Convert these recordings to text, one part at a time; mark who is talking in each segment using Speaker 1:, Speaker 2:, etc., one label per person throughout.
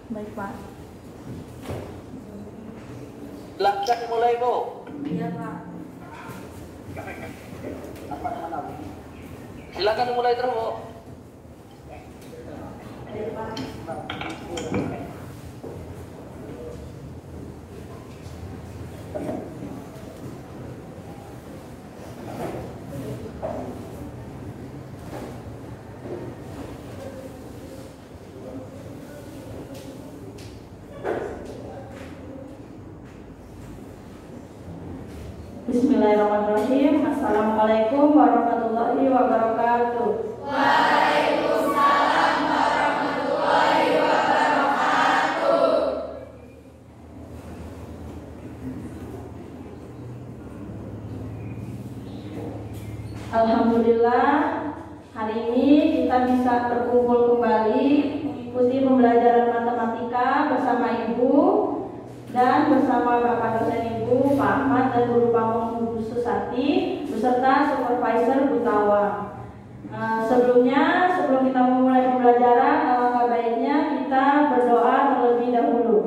Speaker 1: Baik Pak.
Speaker 2: Silakan mulai Bu.
Speaker 1: Iya Pak.
Speaker 2: Silakan mulai terus Bu.
Speaker 1: Baik Pak. Bismillahirrahmanirrahim. Assalamualaikum warahmatullahi wabarakatuh.
Speaker 3: Waalaikumsalam warahmatullahi wabarakatuh.
Speaker 1: Alhamdulillah, hari ini kita bisa berkumpul kembali mengikuti pembelajaran matematika bersama Ibu dan bersama Bapak dosen Ibu Pak Ahmad dan Guru Pamong Bu Susati beserta Supervisor Bu Tawang. Sebelum kita memulai pembelajaran, alangkah baiknya kita berdoa terlebih dahulu.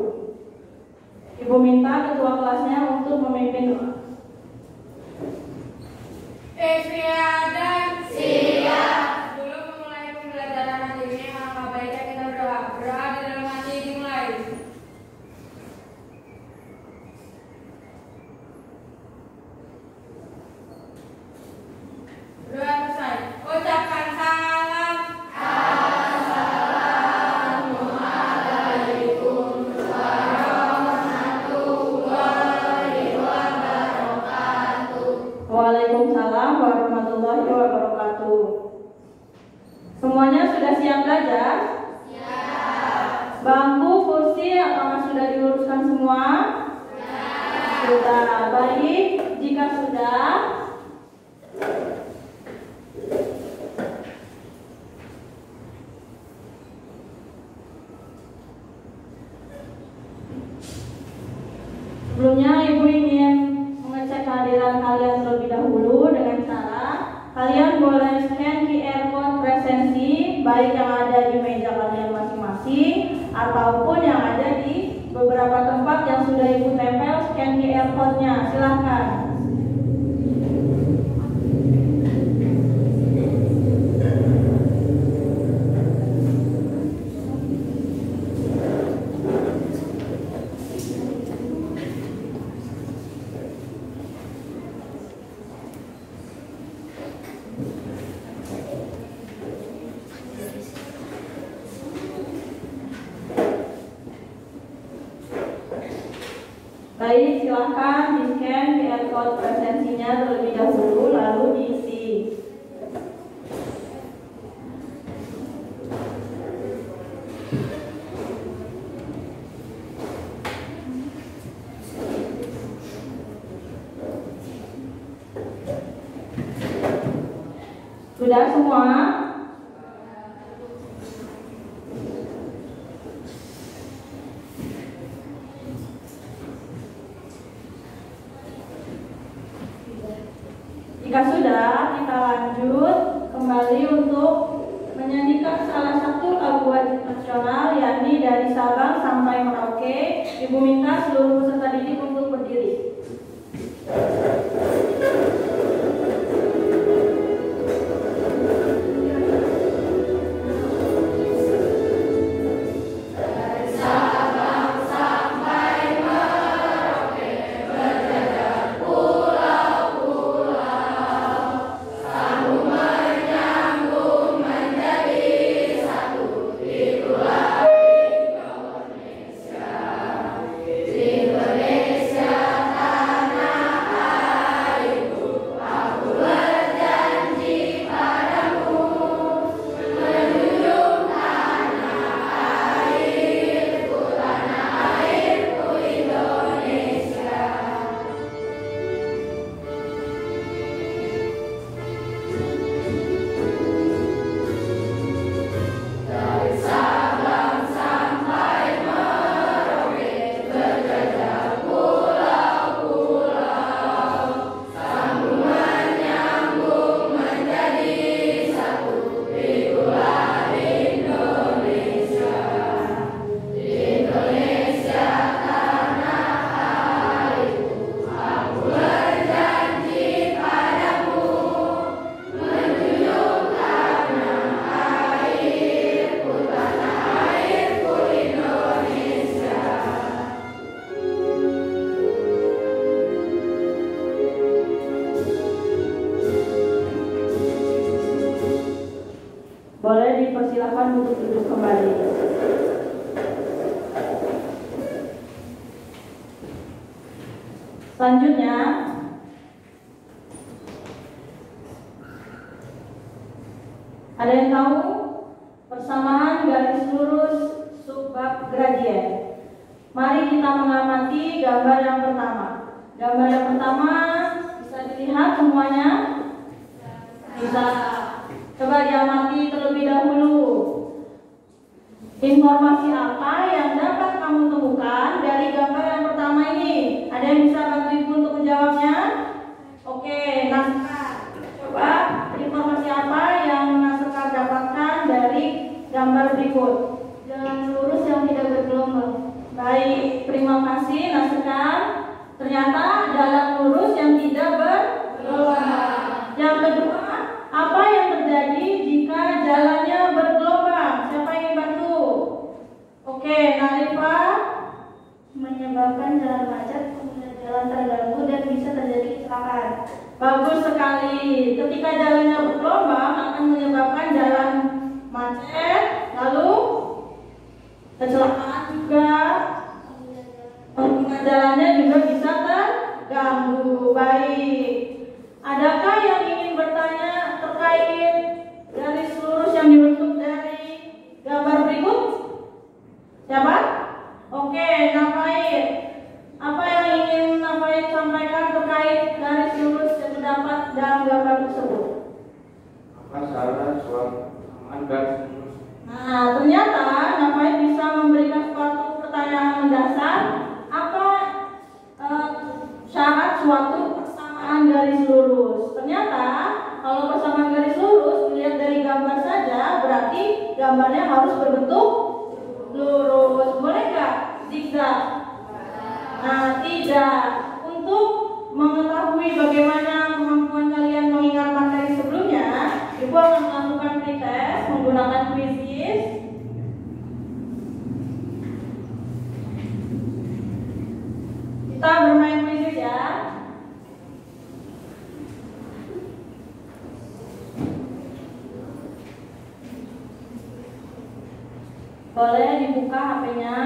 Speaker 1: Ibu minta ketua kelasnya untuk memimpin doa.
Speaker 3: Dan siap. Sebelum memulai pembelajaran hari ini, alangkah baiknya kita berdoa. Berdoa di dalam hati dimulai. Berdoa selesai. Ucapkan salam. Assalamualaikum warahmatullahi wabarakatuh.
Speaker 1: Waalaikumsalam warahmatullahi wabarakatuh. Semuanya sudah siap belajar? Siap. Bangku, kursi, apakah sudah diluruskan semua? Sudah. Baik, jika sudah, sebelumnya Ibu ingin mengecek kehadiran kalian terlebih dahulu dengan cara kalian boleh scan QR code presensi baik yang ada di meja kalian masing-masing ataupun yang ada di beberapa tempat yang sudah Ibu tempel scan QR code-nya. Silahkan. Baik, silahkan di-scan QR code presensinya terlebih dahulu, lalu diisi. Sudah semua? Jika sudah, kita lanjut kembali untuk menyanyikan salah satu lagu wajib nasional, yakni dari Sabang sampai Merauke. Ibu minta seluruh peserta didik untuk berdiri.
Speaker 3: Indonesia.
Speaker 1: silakan untuk duduk kembali. Selanjutnya, ada yang tahu persamaan garis lurus subbab gradien? Mari kita mengamati gambar yang pertama. Gambar yang pertama bisa dilihat semuanya? Bisa. Coba diamati terlebih dahulu. Informasi apa yang dapat kamu temukan dari gambar yang pertama ini? Ada yang bisa bantu Ibu untuk menjawabnya? Oke, Naskah. Coba informasi apa yang Naskah dapatkan dari gambar berikut?
Speaker 4: Jalan lurus yang tidak bergelombang.
Speaker 1: Baik, terima kasih Naskah. Ternyata jalan lurus yang tidak bergelombang. Yang kedua, apa yang terjadi jika jalannya bergelombang? Siapa yang ingin bantu? Oke, Narifa.
Speaker 4: Menyebabkan jalan macet, kemudian jalan terganggu dan bisa terjadi kecelakaan.
Speaker 1: Bagus sekali. Ketika jalannya bergelombang akan menyebabkan jalan macet, lalu kecelakaan juga. Pengguna jalannya juga bisa terganggu. Baik. Adakah yang ingin bertanya terkait garis lurus yang dibentuk dari gambar berikut? Siapa? Oke, Nafaid. Apa yang ingin Nafaid sampaikan terkait garis lurus yang terdapat dalam gambar tersebut?
Speaker 5: Apa salah soal persamaan garis lurus?
Speaker 1: Nah, ternyata Nafaid bisa memberikan suatu pertanyaan mendasar. Apa syarat suatu persamaan garis lurus? Ternyata kalau persamaan garis lurus dilihat dari gambar saja, berarti gambarnya harus berbentuk lurus. Boleh nggak zigzag? Nah, tidak. Untuk mengetahui bagaimana kemampuan kalian mengingat materi sebelumnya, Ibu akan melakukan pretest menggunakan quizzes. Kita bermain quizzes ya. Boleh dibuka HP-nya.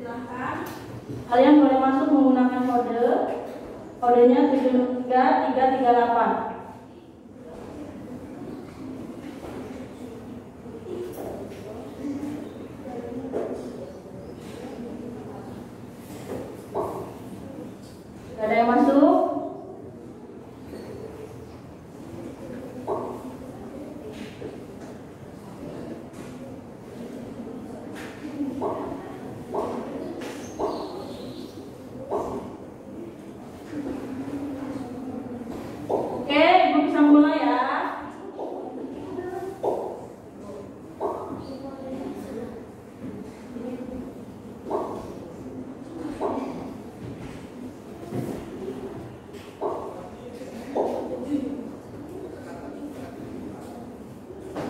Speaker 1: Silahkan. Kalian boleh masuk menggunakan kode. Kodenya 73338. Gak ada yang masuk? Oke, Ibu bisa mulai ya.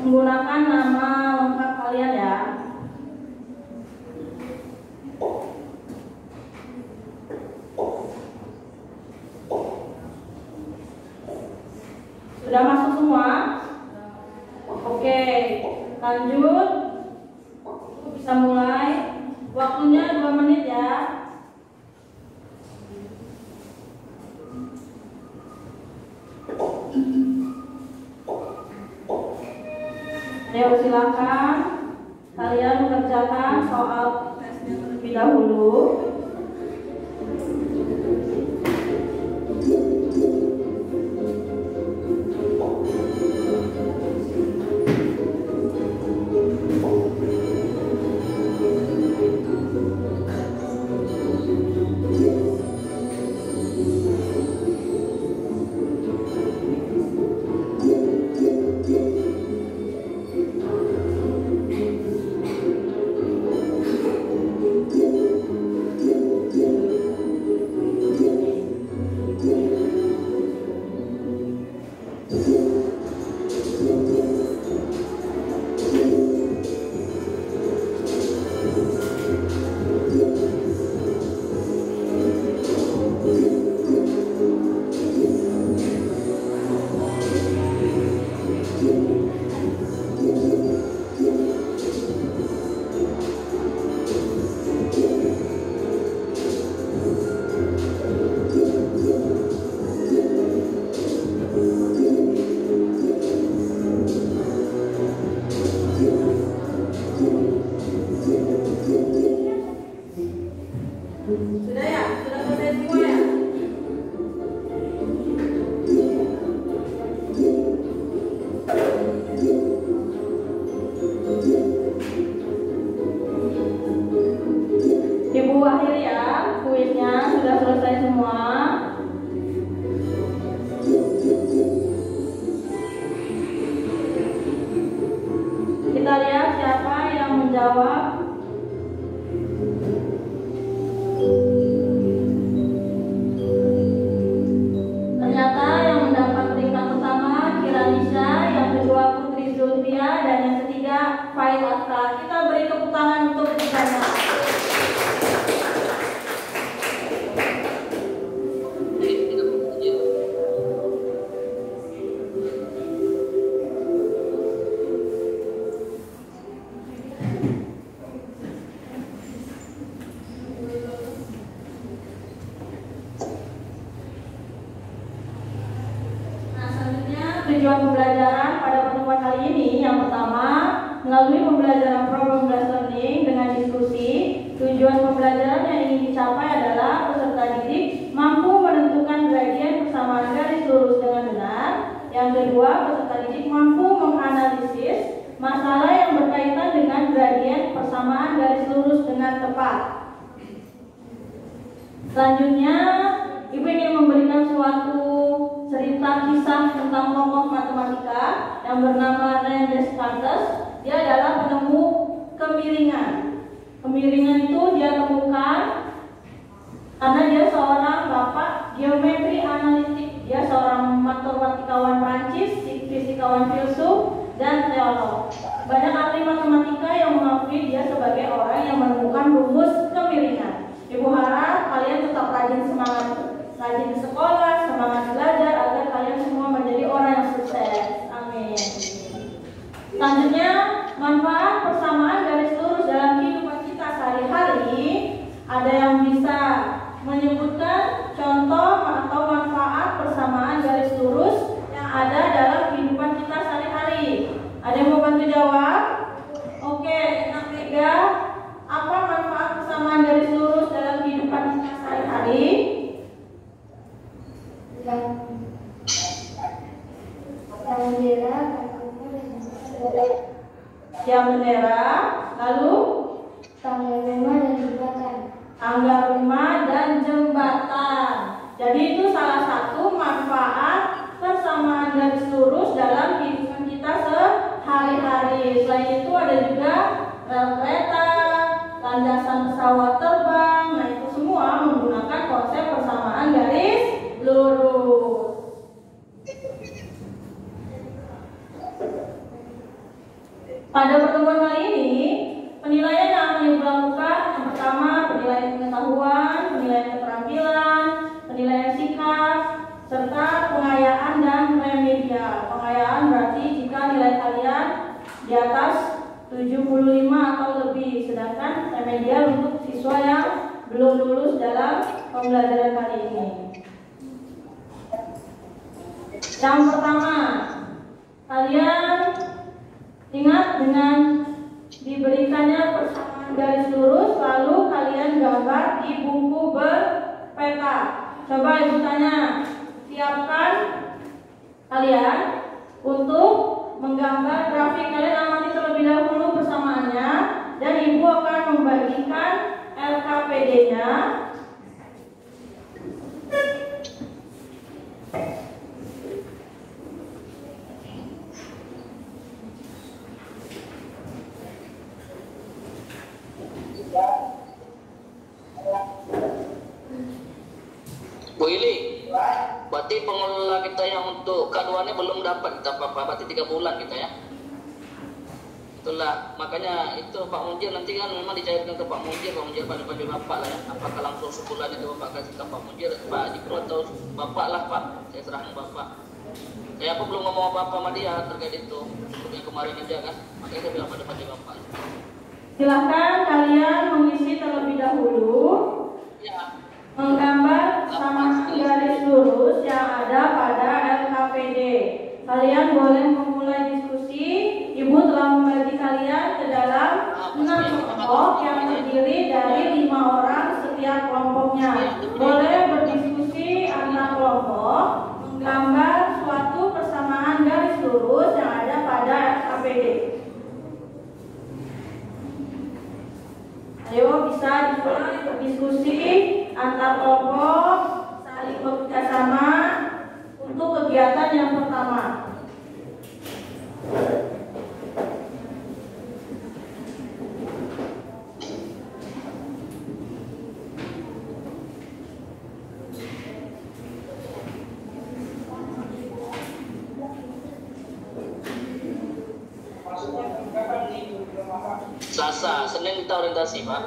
Speaker 1: Menggunakan nama lengkap kalian ya. Sudah masuk semua? Oke, lanjut. Bisa mulai. Waktunya 2 menit ya. Ayo silakan kalian mengerjakan soal tesnya terlebih dahulu. Sudah ya? Sudah selesai semua ya? Ibu akhir ya, kuisnya sudah selesai semua. Kita lihat siapa yang menjawab. Ternyata yang mendapat peringkat pertama Kiranisha, yang kedua Putri Zulfia, dan yang ketiga Fail Askar. Kita beri tepuk tangan untuk ketiganya. Tujuan pembelajaran pada pertemuan kali ini yang pertama, melalui pembelajaran problem based learning dengan diskusi, tujuan pembelajaran yang ingin dicapai adalah peserta didik mampu menentukan gradien persamaan garis lurus dengan benar. Yang kedua, peserta didik mampu menganalisis masalah yang berkaitan dengan gradien persamaan garis lurus dengan tepat. Selanjutnya, Ibu ingin memberikan suatu cerita kisah tentang tokoh matematika yang bernama René Descartes. Dia adalah penemu kemiringan. Kemiringan itu dia temukan karena dia seorang bapak geometri analitik. Dia seorang matematikawan Prancis, fisikawan filsuf, dan teolog. Banyak ahli matematika yang mengakui dia sebagai orang yang menemukan rumus kemiringan. Ibu harap kalian tetap rajin di sekolah, semangat belajar agar kalian semua menjadi orang yang sukses. Amin. Selanjutnya, manfaat persamaan garis lurus dalam kehidupan kita sehari-hari. Ada yang bisa menyebutkan contoh atau manfaat persamaan garis lurus yang ada dalam kehidupan kita sehari-hari. Ada yang mau bantu jawab? Oke, Nak Mega, apa manfaat persamaan garis lurus dalam kehidupan kita sehari-hari? tiang bendera, lalu
Speaker 4: tangga rumah dan jembatan.
Speaker 1: tangga rumah dan jembatan. Jadi itu salah satu manfaat persamaan garis lurus dalam kehidupan kita sehari-hari. Selain itu ada juga rel kereta, landasan pesawat terbang. Nah, itu semua menggunakan konsep persamaan garis lurus. Pada pertemuan kali ini, penilaian yang akan dilakukan yang pertama penilaian pengetahuan, penilaian keterampilan, penilaian sikap, serta pengayaan dan remedial. Pengayaan berarti jika nilai kalian di atas 75 atau lebih, sedangkan remedial untuk siswa yang belum lulus dalam pembelajaran kali ini. Yang pertama, kalian ingat dengan diberikannya persamaan garis lurus, lalu kalian gambar di buku berpeta. Coba ibu tanya, siapkan kalian untuk menggambar grafik. Kalian amati terlebih dahulu persamaannya, dan ibu akan membagikan LKPD-nya.
Speaker 2: Bu Ili, berarti pengelola kita yang untuk K2 ini belum dapat kita apa-apa, berarti 3 bulan kita ya. Itulah, makanya itu Pak Munjir nanti kan memang dicairkan ke Pak Munjir pada Bapak lah ya. Apakah langsung sebulan itu Bapak kasih ke Pak Munjir, Pak Dipro atau Bapak lah Pak, saya serahkan Bapak. Saya aku belum ngomong apa-apa sama dia terkait itu, yang kemarin aja kan, makanya saya bilang pada Bapak.
Speaker 1: Silahkan kalian mengisi terlebih dahulu.
Speaker 2: Ya.
Speaker 1: Menggambar sama garis lurus yang ada pada LKPD. Kalian boleh memulai diskusi. Ibu telah membagi kalian ke dalam 6 kelompok yang terdiri dari 5 orang setiap kelompoknya. Boleh berdiskusi antar kelompok, menggambar suatu persamaan garis lurus yang ada pada LKPD. Ayo bisa dimulai berdiskusi antar kelompok, saling bekerja sama untuk kegiatan yang pertama.
Speaker 2: Selasa, Senin kita orientasi Pak.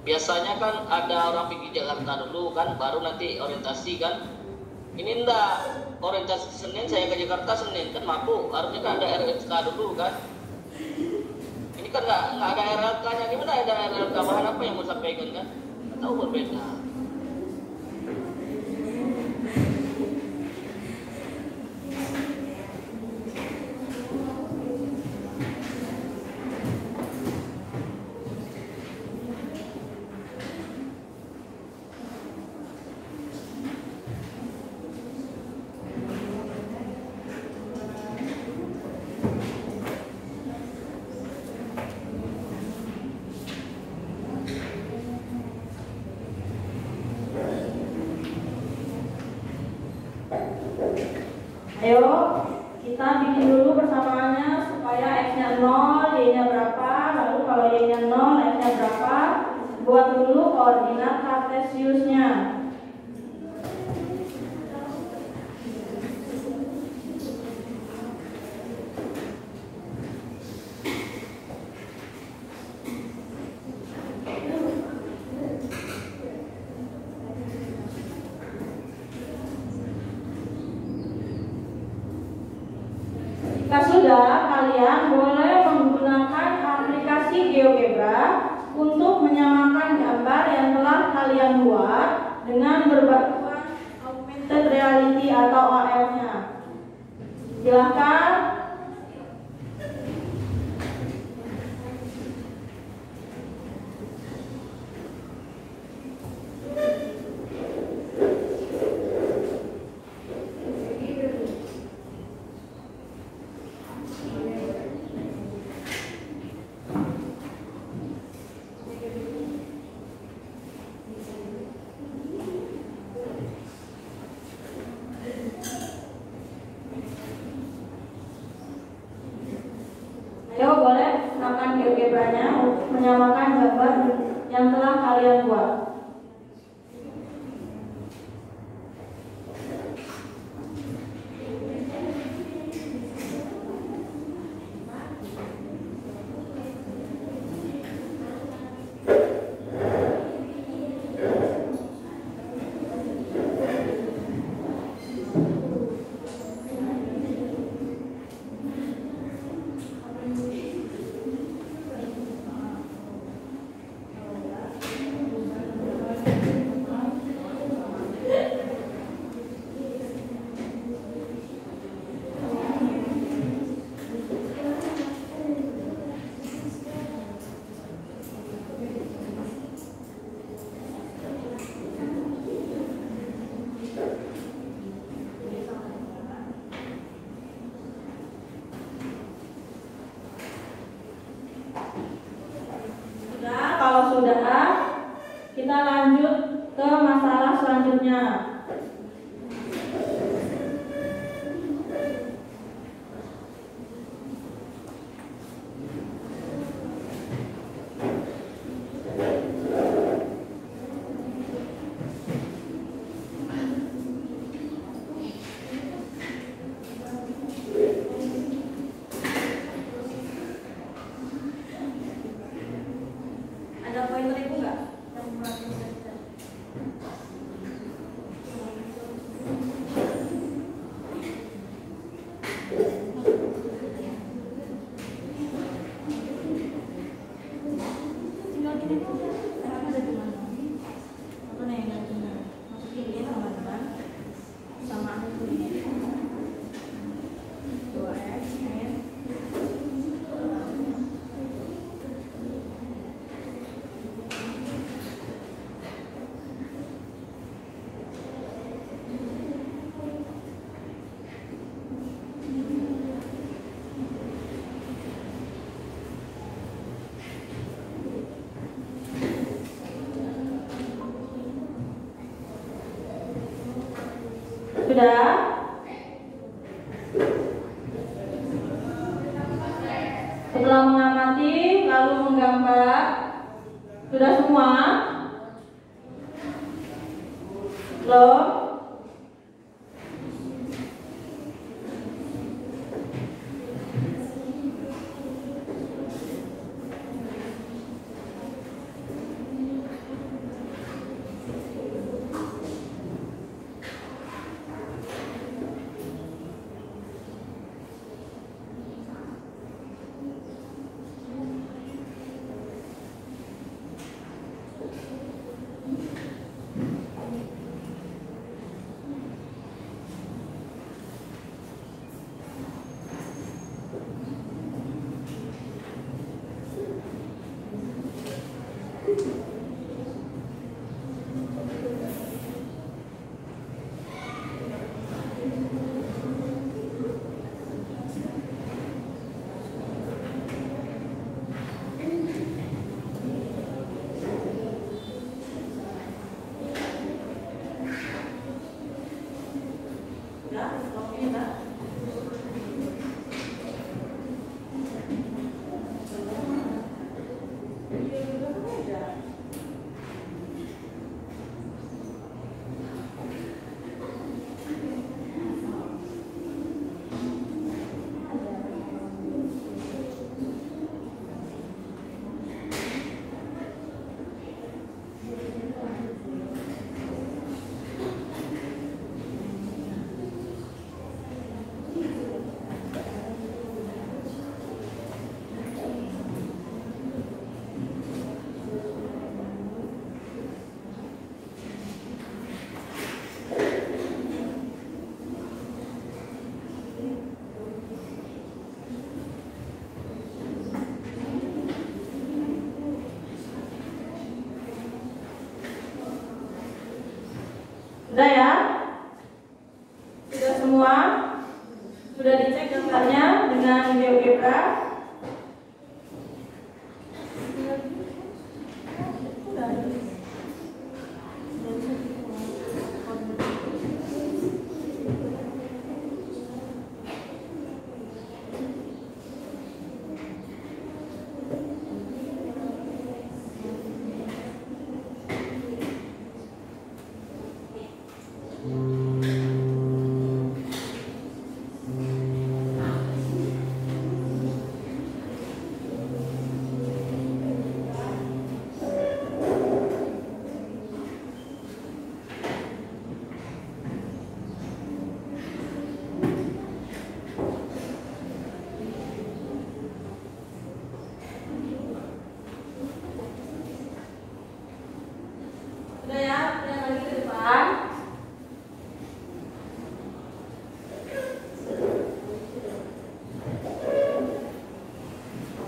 Speaker 2: Biasanya kan ada orang pergi Jakarta dulu kan, baru nanti orientasi kan. Ini enggak, orientasi Senin saya ke Jakarta Senin kan mabuk, harusnya kan ada RLK dulu kan. Ini kan nggak ada RLK-nya, gimana ada RLK, bahan apa yang mau sampaikan kan? Tahu berbeda.
Speaker 1: Ayo kita bikin dulu persamaannya supaya X-nya 0, Y-nya berapa, lalu kalau Y-nya 0, X-nya berapa. Buat dulu koordinat kartesiusnya. Jika sudah, kalian boleh menggunakan aplikasi GeoGebra untuk menyamakan gambar yang telah kalian buat dengan berbantuan augmented reality atau AR-nya. Silahkan. menggunakan GeoGebra-nya untuk menyamakan gambar yang telah kalian buat. Kalau sudah, kita lanjut ke masalah selanjutnya. Ada pointer ibu nggak? Tinggal gini aja. Sekarang ada di mana? Apa nih yang nggak benar? Masukin ini teman-teman. Sama aku ini. 2x min. Sudah? Setelah mengamati lalu menggambar, sudah semua? Belum? Sudah ya? Sudah semua? Sudah dicek gambarnya dengan GeoGebra?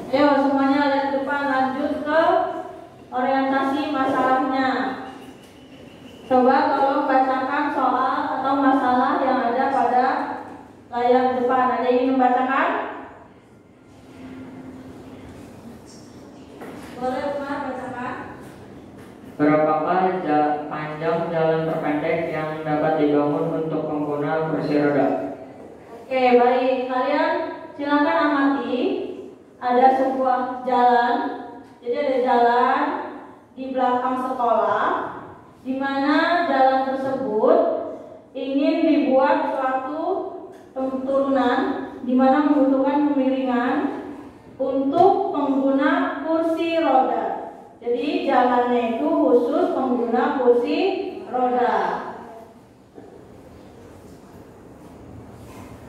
Speaker 1: Ayo semuanya lihat ke depan, lanjut ke orientasi masalahnya. Coba tolong bacakan soal atau masalah yang ada pada layar depan. Ada yang ingin membacakan? Boleh Umar bacakan.
Speaker 6: Berapakah panjang jalan terpendek yang dapat dibangun untuk pengguna kursi roda?
Speaker 1: Oke, baik. Kalian silakan amati. Ada sebuah jalan. Jadi ada jalan di belakang sekolah, di mana jalan tersebut ingin dibuat suatu turunan di mana membutuhkan kemiringan untuk pengguna kursi roda. Jadi jalannya itu khusus pengguna kursi roda.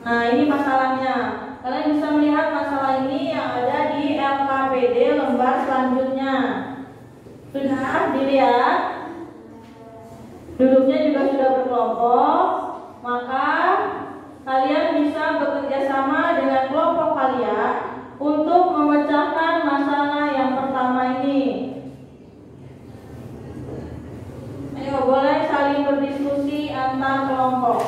Speaker 1: Nah, ini masalahnya. Kalian bisa melihat masalah ini yang ada di LKPD lembar selanjutnya. Sudah dilihat? Duduknya juga sudah berkelompok. Maka kalian bisa bekerja sama dengan kelompok kalian untuk memecahkan masalah yang pertama ini. Ayo, boleh saling berdiskusi antar kelompok.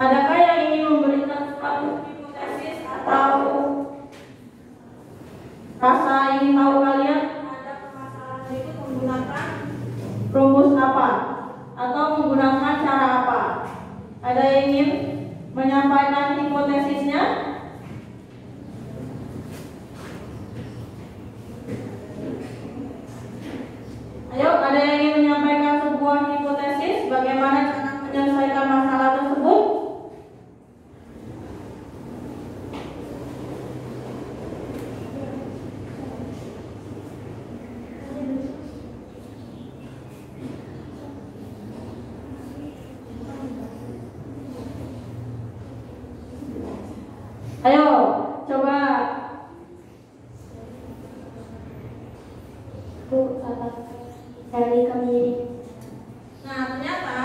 Speaker 1: Adakah yang ingin memberikan suatu hipotesis atau rasa ingin tahu kalian terhadap permasalahan itu menggunakan rumus apa atau menggunakan cara apa? Ada yang ingin menyampaikan hipotesisnya? Ayo, ada yang ingin menyampaikan sebuah hipotesis bagaimana cara menyelesaikan masalah tersebut? Ayo, coba.
Speaker 4: Cari kemiringan.
Speaker 1: Nah, ternyata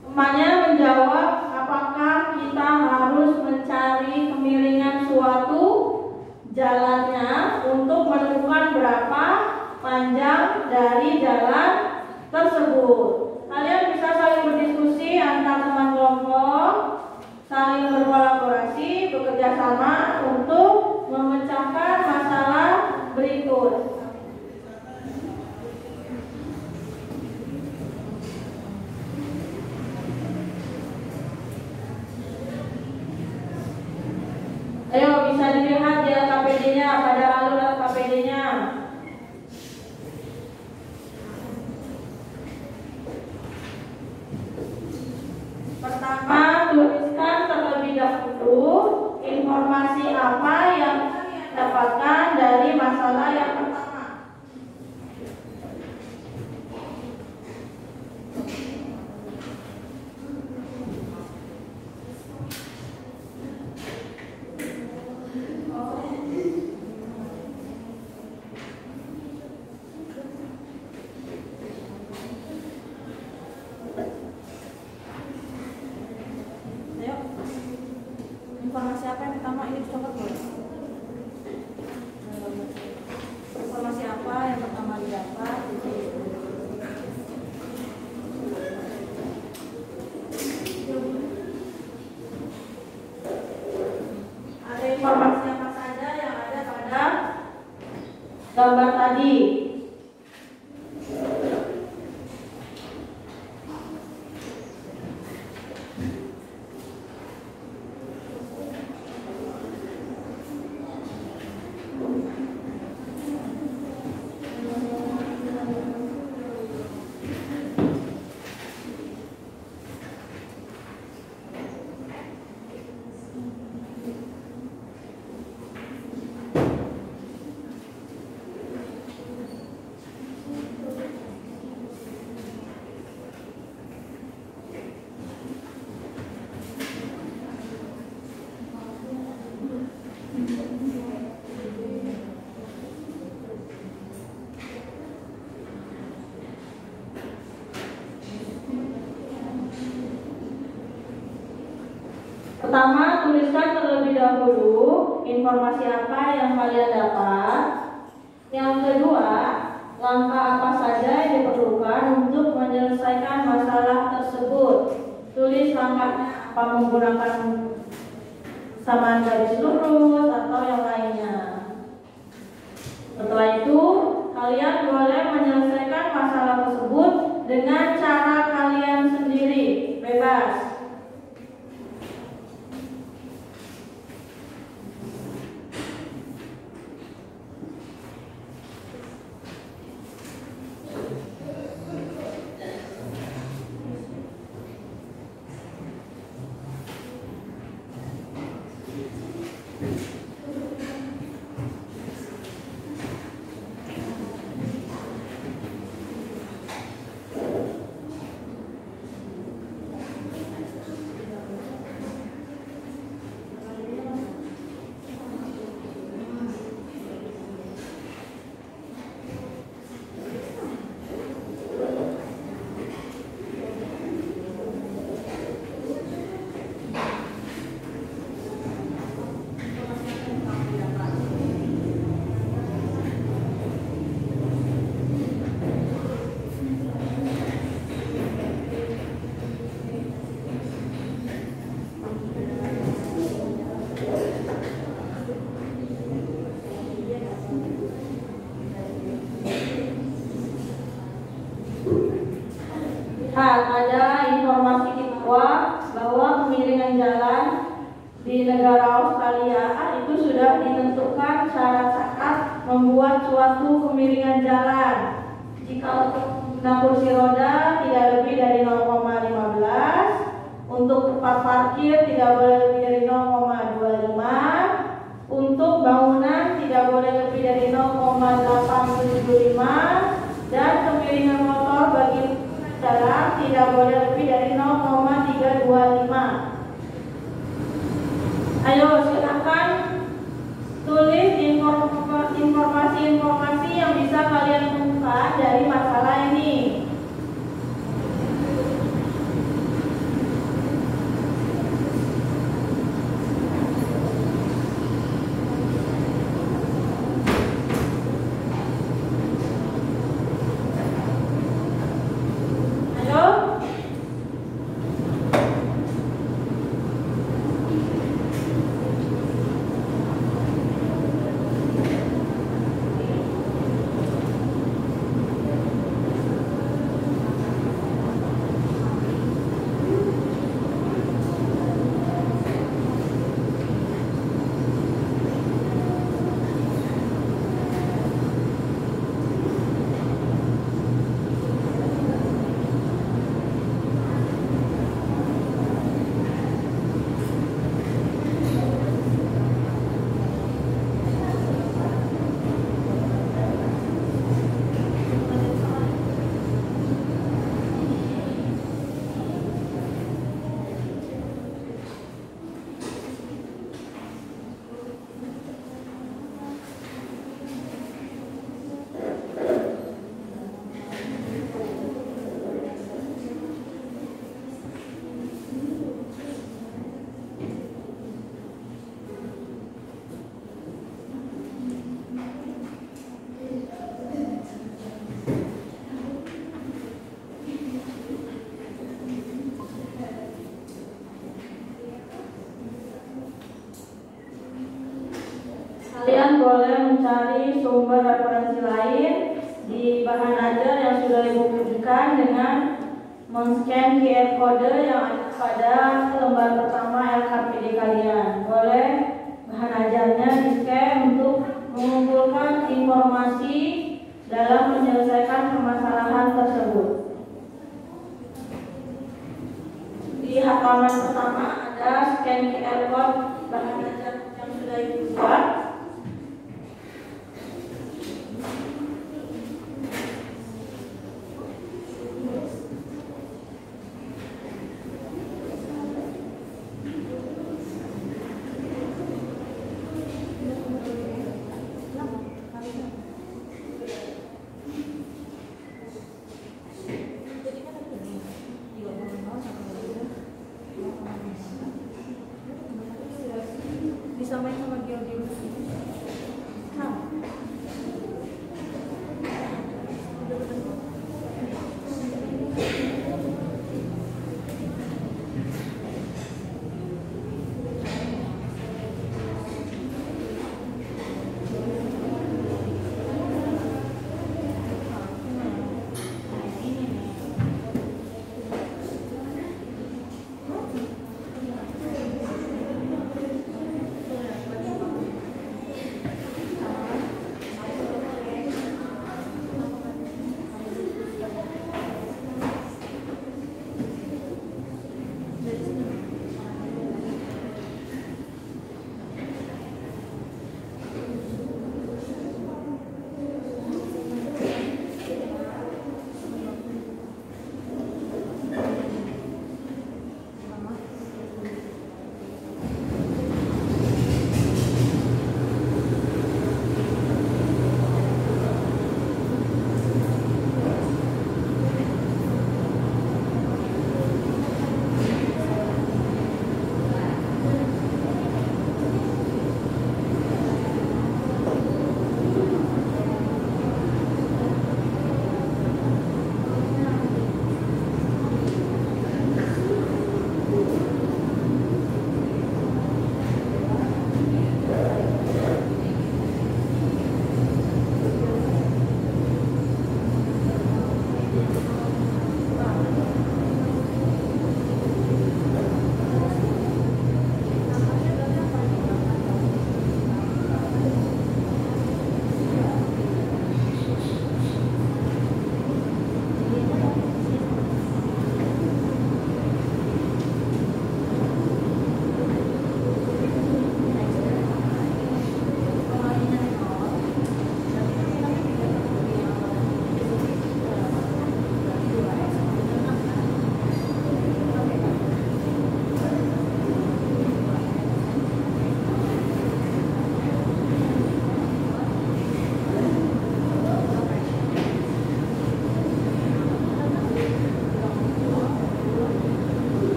Speaker 1: temannya menjawab, apakah kita harus mencari kemiringan suatu jalannya untuk menemukan berapa panjang dari jalan tersebut. Kalian bisa saling berdiskusi antar teman kelompok, saling berkolaborasi, bekerja sama untuk memecahkan masalah berikut. Ayo, bisa dilihat di LKPD-nya, pada alur LKPD-nya. Pertama, tuliskan terlebih dahulu informasi apa yang dapatkan dari masalah yang pertama. Informasi apa yang pertama ini coba boleh? Informasi apa yang pertama didapat? Ada informasi apa saja yang ada pada gambar tadi? Pertama, tuliskan terlebih dahulu informasi apa yang kalian dapat. Yang kedua, langkah apa saja yang diperlukan untuk menyelesaikan masalah tersebut. Tulis langkahnya apa, menggunakan samaan garis lurus atau yang lainnya. Setelah itu, kalian boleh menyelesaikan masalah tersebut dengan cara kalian sendiri, bebas. Ada informasi bahwa kemiringan jalan di negara Australia itu sudah ditentukan syarat-syarat membuat suatu kemiringan jalan. Jika untuk kursi roda tidak lebih dari 0,15, untuk tempat parkir tidak boleh lebih dari 0,25, untuk bangunan tidak boleh lebih dari 0,875, dan kemiringan motor bagi jalan tidak boleh lebih dari 0,325. Ayo silakan tulis informasi-informasi yang bisa kalian temukan dari masalah ini. Kalian boleh mencari sumber referensi lain di bahan ajar yang sudah ibu berikan dengan men-scan QR code yang ada pada lembar pertama LKPD kalian. Boleh bahan ajarnya di-scan untuk mengumpulkan informasi dalam menyelesaikan permasalahan tersebut. Di halaman pertama ada scan QR code bahan ajar yang sudah ibu buat.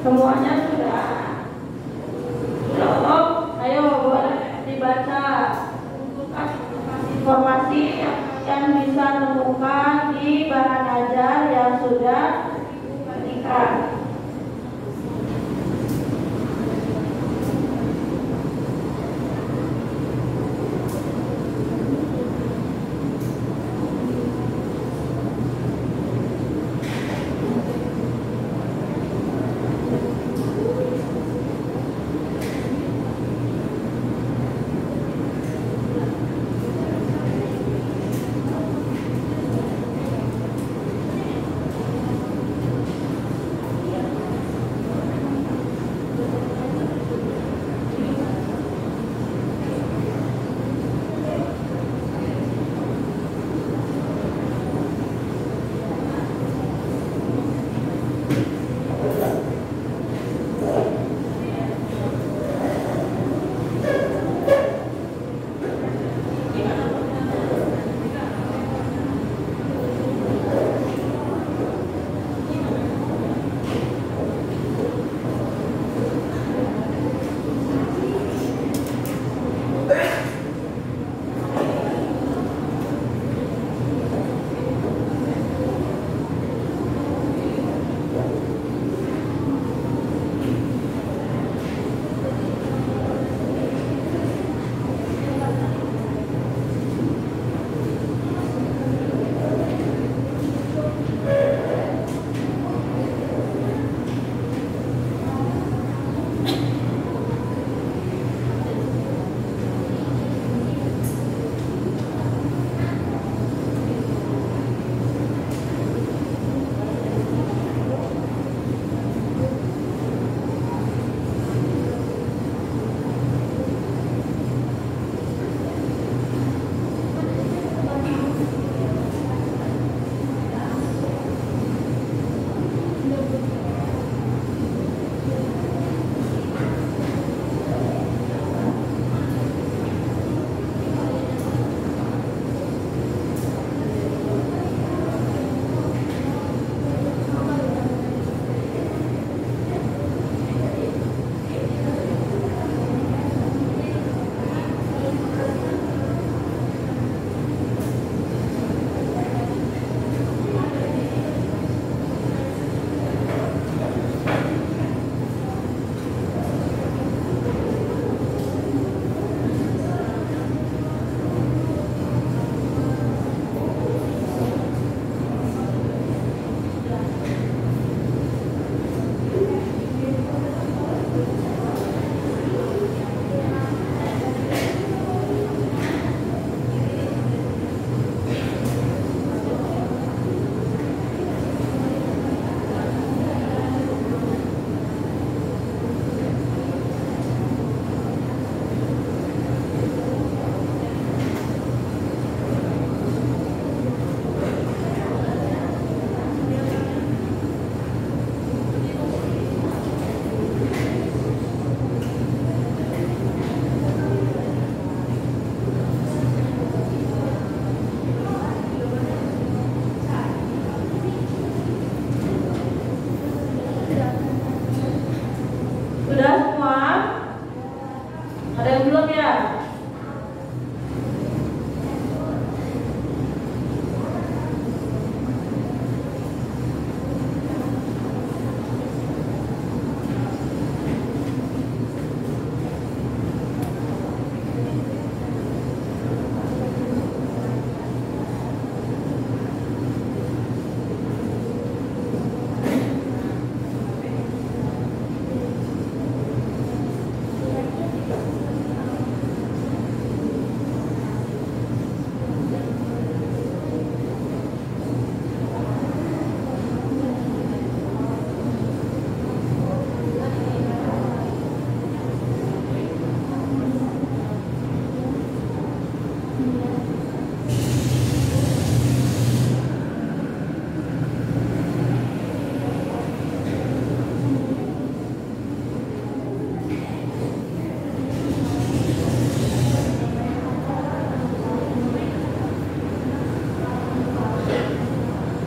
Speaker 1: Semuanya sudah. Tolong, ayo boleh dibaca informasi yang bisa temukan di bahan ajar yang sudah diberikan.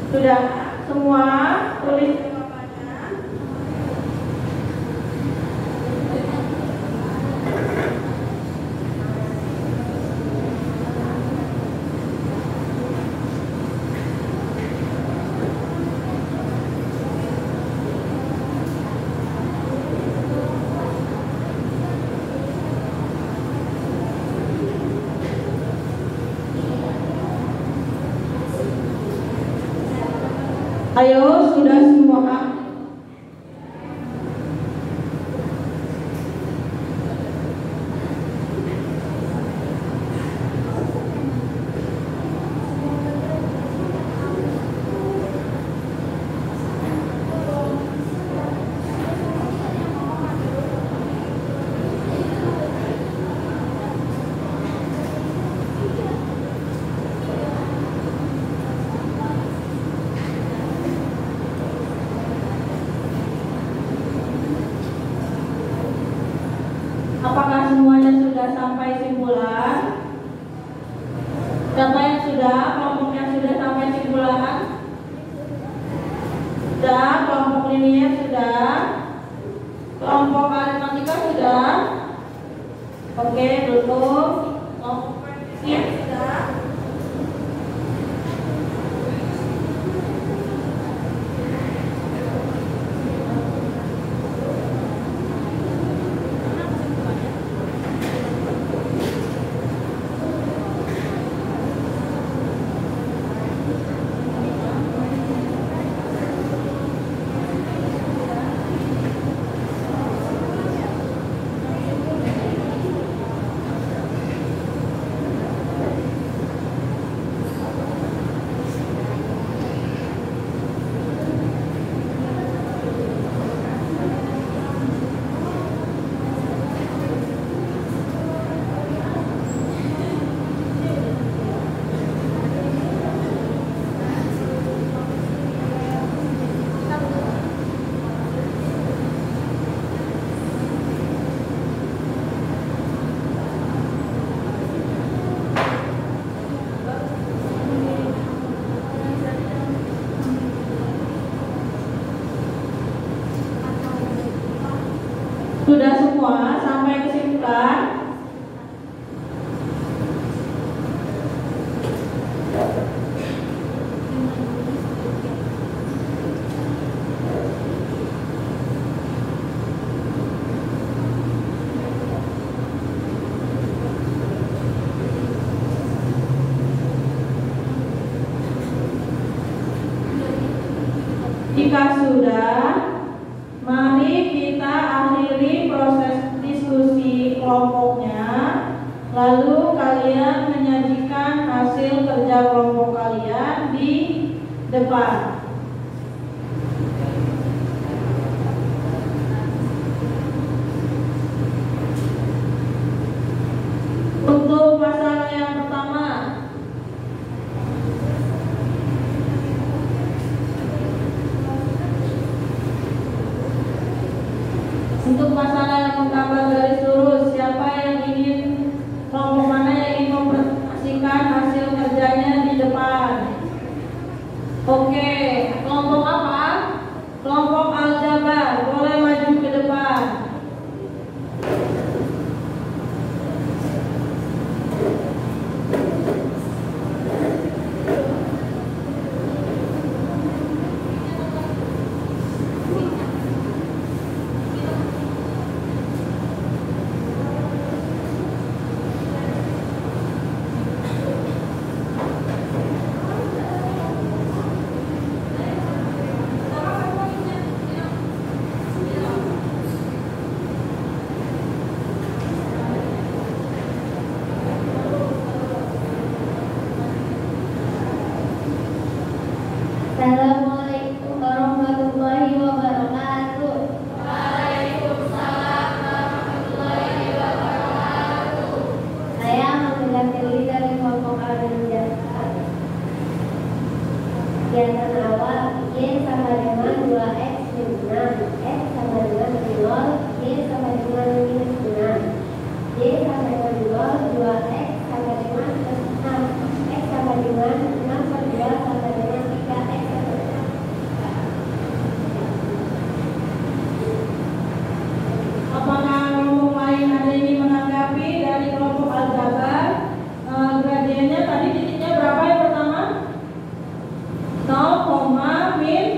Speaker 1: Sudah semua tulis jawabannya. Ayo, sudah semua. Apakah semuanya sudah sampai simpulan? Siapa yang sudah? Kelompok yang sudah sampai simpulan? Sudah. Kelompok linier sudah. Kelompok aritmatika sudah. Oke, tutup. Kelompok prediksi sudah. Sudah semua sampai kesimpulan? Jika sudah, mari kita akhiri proses diskusi kelompoknya. Lalu kalian menyajikan hasil kerja kelompok kalian di depan. Untuk masalah yang pertama, untuk masalah yang menggambar garis lurus, siapa yang ingin, kelompok mana yang ingin mempresentasikan hasil kerjanya di depan? Oke, kelompok apa? Kelompok aljabar, boleh maju ke depan.
Speaker 4: Assalamualaikum warahmatullahi wabarakatuh.
Speaker 3: Waalaikumsalam warahmatullahi wabarakatuh.
Speaker 4: Saya mewakili dari kelompok aljabar. Kegiatan awal, Y sama dengan 2X min 6, X sama dengan 0, Y sama dengan minus 6, Y sama dengan 0, 2X sama dengan plus 6, X sama dengan 6 per 2 sama dengan 3X.
Speaker 1: Apakah kelompok lain ada yang ingin menanggapi dari kelompok aljabar? Gradiennya tadi titiknya berapa yang pertama? 0, min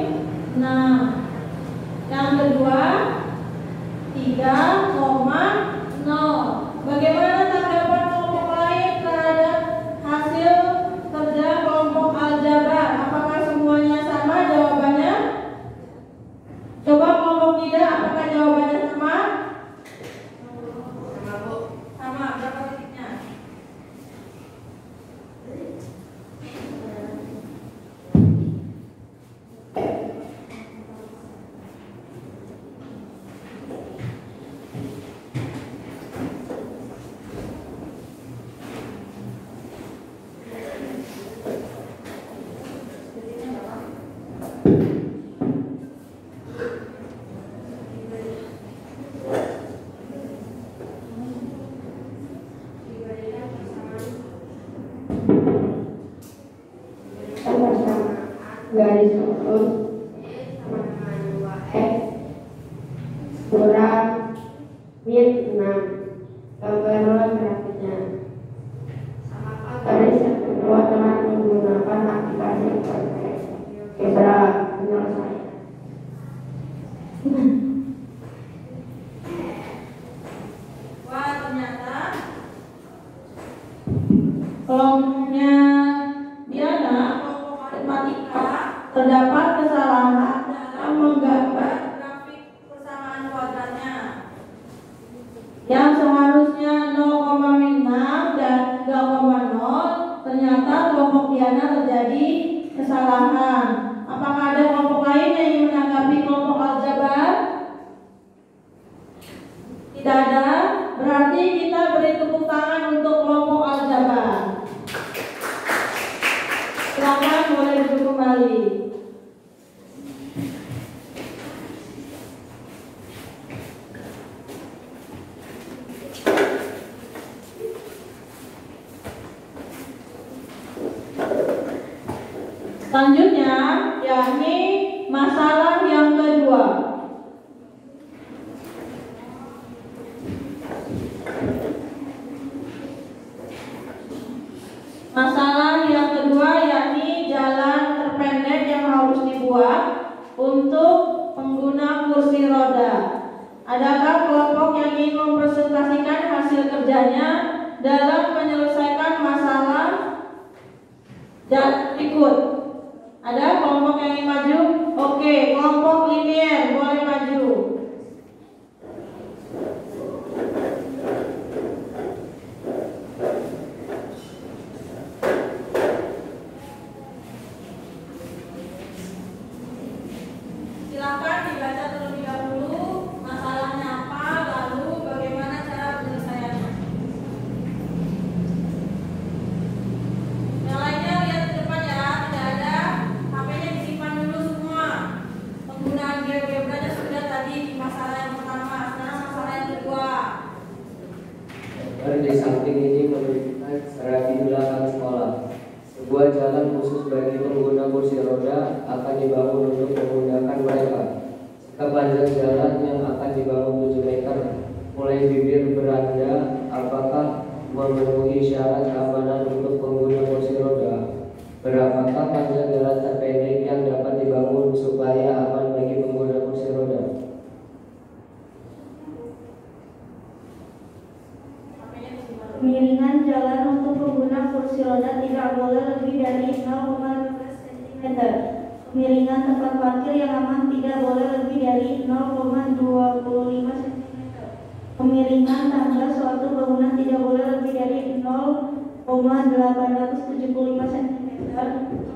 Speaker 1: 6. Yang kedua 3,0. Bagaimana tanggapan kelompok lain terhadap hasil kerja kelompok aljabar? Apakah semuanya sama jawabannya?
Speaker 4: kurang min 6. Gambar grafiknya. Garis yang kedua dengan menggunakan aplikasi algebra penyelesaian.
Speaker 1: Wah, ternyata kelompoknya Diana, kelompok matematika, terdapat kesalahan dalam menggambar grafik persamaan kuadratnya yang seharusnya 0,6 dan 3,0. Ternyata kelompok Diana terjadi kesalahan. Apakah ada kelompok lain yang ingin menanggapi kelompok aljabar? Tidak ada. Berarti kita beri tepuk tangan untuk kelompok aljabar. Silakan boleh duduk kembali. Selanjutnya, yakni masalah yang kedua. Masalah yang kedua yakni jalan terpendek yang harus dibuat untuk pengguna kursi roda. Adakah kelompok yang ingin mempresentasikan hasil kerjanya dalam menyelesaikan masalah dan berikut? Ada kelompok yang ingin maju? Oke, kelompok linier boleh maju. Silakan dibaca terlebih dahulu masalahnya apa, lalu bagaimana cara penyelesaiannya. Yang lainnya lihat ke depan ya, tidak ada. HP-nya disimpan dulu semua. Penggunaan GeoGebra-nya sudah tadi di masalah yang pertama, sekarang masalah yang kedua.
Speaker 7: Gambar di samping ini menunjukkan strategi belakang sekolah. Sebuah jalan khusus bagi pengguna kursi roda akan dibangun untuk memudahkan mereka. Jika panjang jalan yang akan dibangun 7 meter, mulai bibir beranda, apakah memenuhi syarat keamanan untuk pengguna kursi roda? Berapakah panjang jalan terpendek yang dapat dibangun supaya aman bagi pengguna kursi roda?
Speaker 1: Kemiringan jalan untuk pengguna kursi roda tidak boleh lebih dari 0,15 cm. Kemiringan tempat parkir yang aman tidak boleh lebih dari 0,25 cm. Kemiringan tangga suatu bangunan tidak boleh lebih dari 0,875 cm.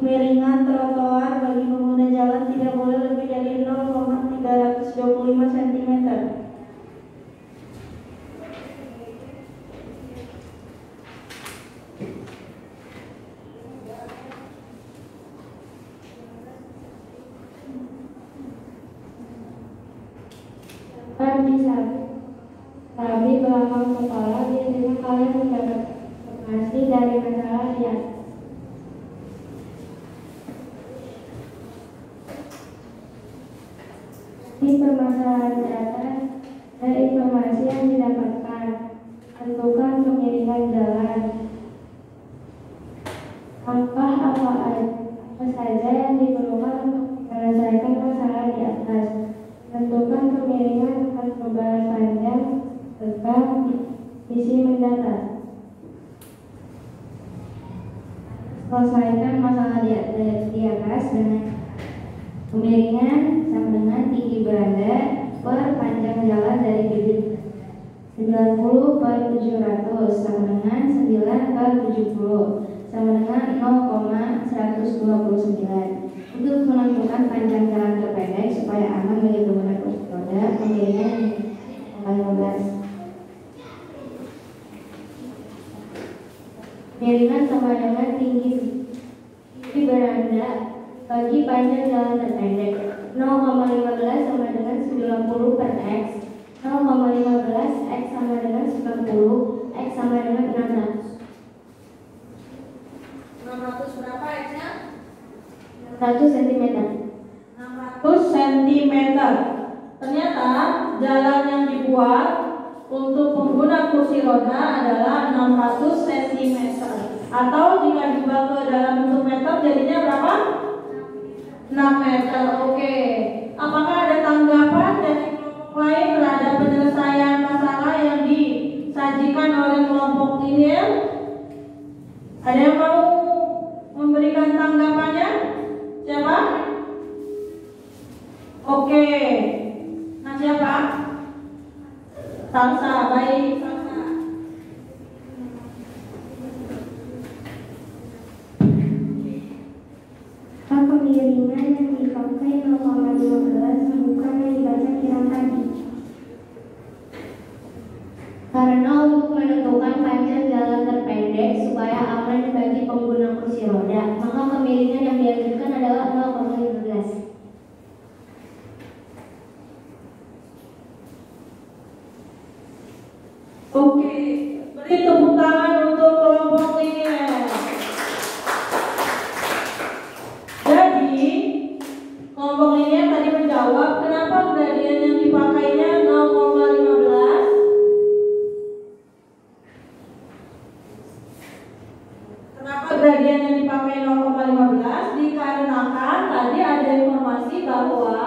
Speaker 1: Kemiringan trotoar bagi pengguna jalan tidak boleh lebih dari 0,325 cm.
Speaker 4: Tapi belakang kepala biasanya kalian mendapat informasi dari masalah yang di permasalahan data dan informasi yang didapatkan. Tentukan kemiringan jalan. Langkah apa saja yang diperlukan untuk menyelesaikan masalah di atas. Tentukan kemiringan tempat perubahan panjang serta isi mendata. Selesaikan masalah di atas dengan kemiringan sama dengan tinggi beranda per panjang jalan dari bibir 90/700 sama dengan 9/70 sama dengan 0,129. Untuk menentukan panjang jalan terpendek supaya aman bagi pengguna kursi roda, kemiringan 15. Kemiringan sama dengan tinggi beranda bagi panjang jalan terpendek. 0,15 sama dengan 90 per X. 0,15 X sama dengan 90, X sama dengan 600.
Speaker 1: 600 berapa X-nya?
Speaker 4: 100 cm.
Speaker 1: 600 cm. Ternyata jalan yang dibuat untuk pengguna kursi roda adalah 600 cm. Atau jika diubah ke dalam bentuk meter jadinya berapa? 6 meter. Oke. Apakah ada tanggapan dari kelompok lain terhadap penyelesaian masalah yang disajikan oleh kelompok ini? Ada yang mau memberikan tanggapannya? Siapa? Oke. Nah, siapa? Salsa, baik, Salsa.
Speaker 4: Pemiringan yang dipakai 0,15 bukan yang dibaca kirang tadi. Karena untuk menentukan panjang jalan terpendek supaya aman bagi pengguna kursi roda, maka kemiringan yang dianjurkan adalah 0,15.
Speaker 1: Oke, beri tepuk tangan untuk kelompok ini. Jadi, kelompok ini tadi menjawab kenapa gradien yang dipakainya 0,15. Kenapa gradien yang dipakai 0,15? Dikarenakan tadi ada informasi bahwa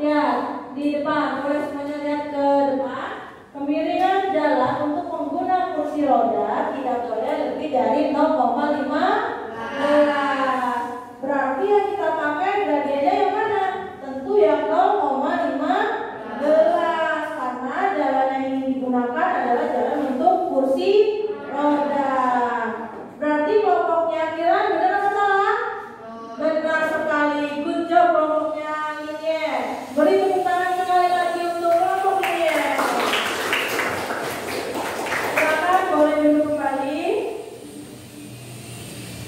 Speaker 1: lihat di depan, boleh semuanya lihat ke depan. Kemiringan jalan untuk pengguna kursi roda tidak boleh lebih dari 0,15. Berarti yang kita pakai gradiennya yang mana? Tentu yang 0,15 karena jalan yang ingin digunakan adalah jalan untuk kursi roda. Berarti kelompoknya kira benar atau salah? Benar sekali. Good job kelompoknya ini. Beri tepuk tangan sekali lagi untuk kelompok ini. Silakan boleh duduk kembali.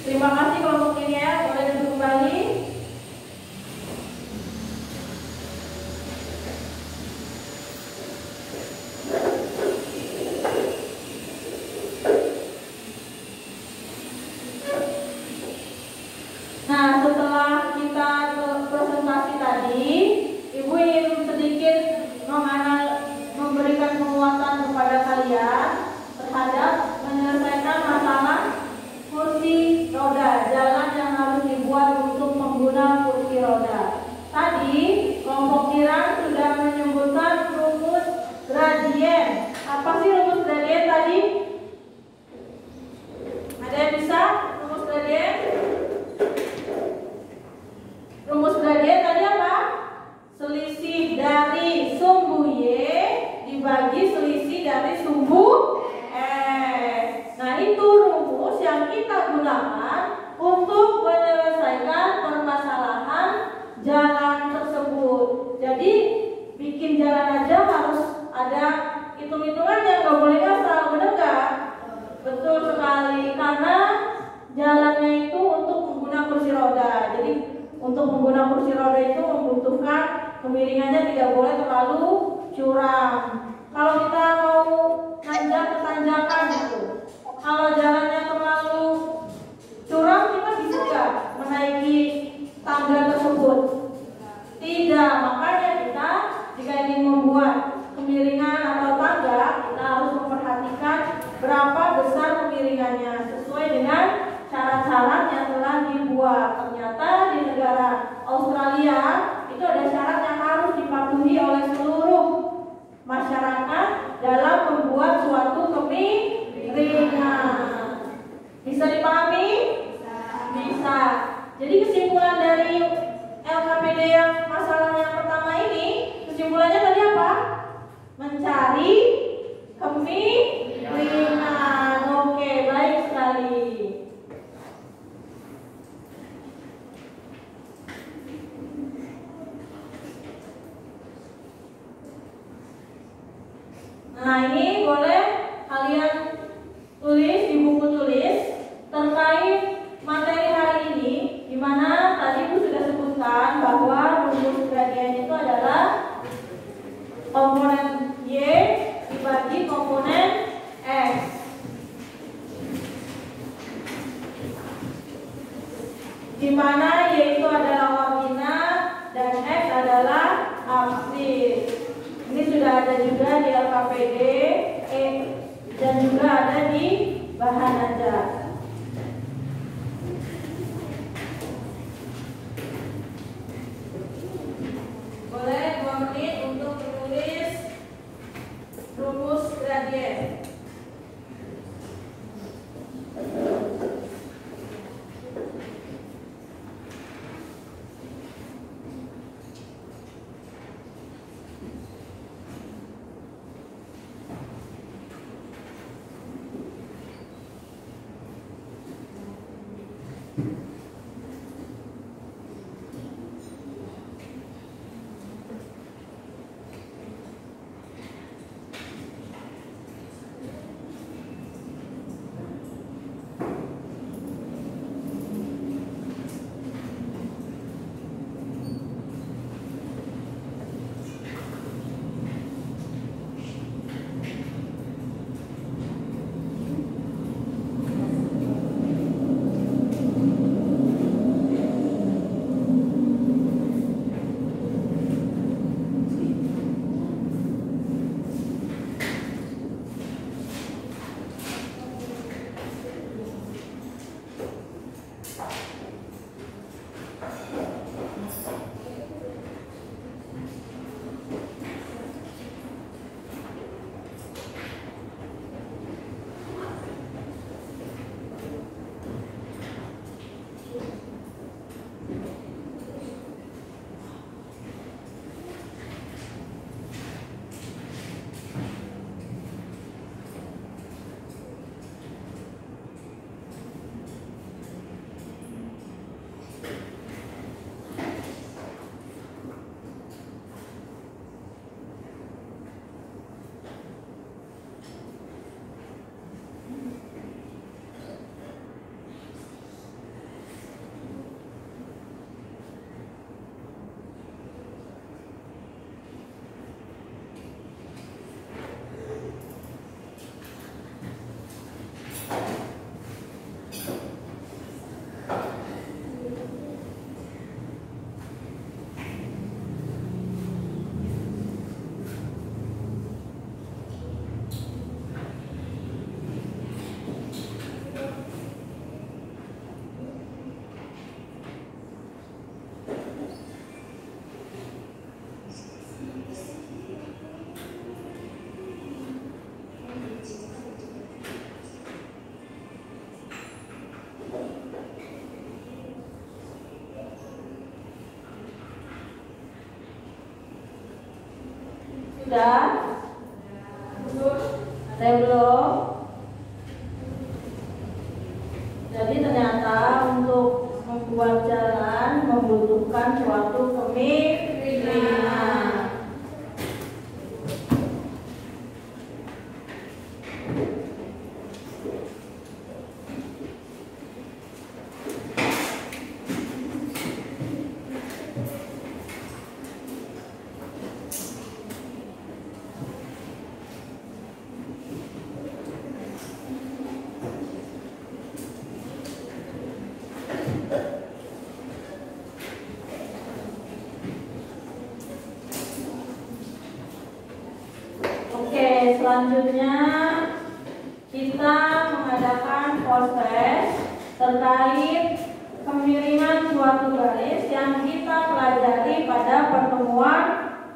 Speaker 1: Terima kasih kelompok ini ya, boleh duduk kembali. Nah, setelah kita presentasi tadi, Ibu ingin sedikit memberikan penguatan kepada kalian terhadap menyelesaikan masalah kursi roda, jalan yang harus dibuat untuk pengguna kursi roda. Tadi kelompok Kiran sudah menyebutkan rumus gradien. Apa sih rumus gradien tadi? Ada yang bisa rumus gradien? Rumus gradien tadi apa? Selisih dari sumbu Y dibagi selisih dari sumbu X. Nah, itu rumus yang kita gunakan untuk menyelesaikan permasalahan jalan tersebut. Jadi, bikin jalan aja harus ada hitung-hitungannya, nggak boleh ngasal, benar nggak? Betul sekali, karena jalannya itu untuk pengguna kursi roda. Jadi, untuk pengguna kursi roda itu membutuhkan kemiringannya tidak boleh terlalu curam. Kalau kita mau nanjak ke tanjakan gitu, kalau jalannya terlalu curam, kita bisa nggak menaiki tangga tersebut? Tidak, makanya kita jika ingin membuat kemiringan atau tangga, kita harus memperhatikan berapa besar kemiringannya sesuai dengan syarat-syarat yang telah dibuat. Ternyata di negara Australia itu ada syarat yang harus dipatuhi oleh seluruh masyarakat dalam membuat suatu kemiringan. Bisa dipahami? Bisa. Jadi kesimpulan dari LKPD yang masalah yang pertama ini, kesimpulannya tadi apa? Mencari kemiringan. Oke, baik sekali. Nah, ini boleh kalian tulis di buku tulis terkait materi hari ini, di mana tadi aku sudah sebutkan bahwa rumus gradien itu adalah komponen Y dibagi komponen X. Di mana Y itu adalah ordinat dan X adalah absis. sudah ada juga di LKPD dan juga ada di bahan ajar. Boleh 2 menit untuk menulis rumus gradien. Sudah? Ada yang belum? Jadi ternyata untuk membuat jalan membutuhkan suatu kemiringan. Selanjutnya kita mengadakan proses terkait kemiringan suatu garis yang kita pelajari pada pertemuan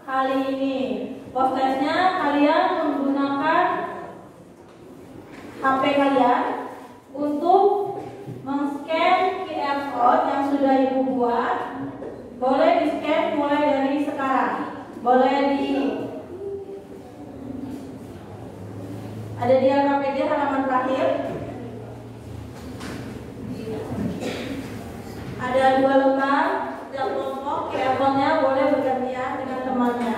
Speaker 1: kali ini. Prosesnya kalian menggunakan HP kalian untuk men-scan QR code yang sudah ibu buat. Boleh di-scan mulai dari sekarang. Boleh ada di LKPD halaman terakhir. Ada 2 lembar, setiap kelompok QR code-nya boleh bergantian dengan temannya.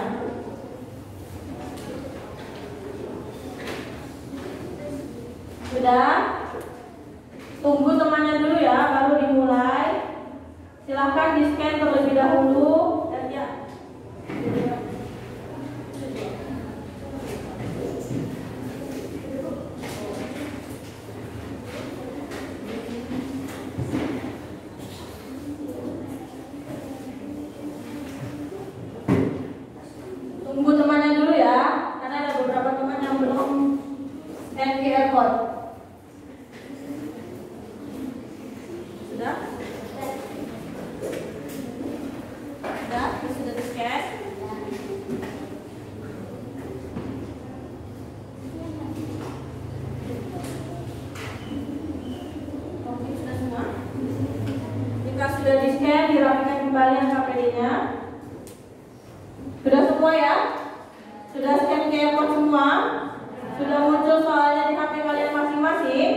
Speaker 1: Sudah? Tunggu temannya dulu ya, baru dimulai. Silahkan di-scan terlebih dahulu. Dan ya. Tunggu temannya dulu ya. sudah di-scan, dirapikan kembali KPD-nya. Sudah semua ya? Sudah scan QR code semua? Sudah muncul soalnya di HP kalian masing-masing?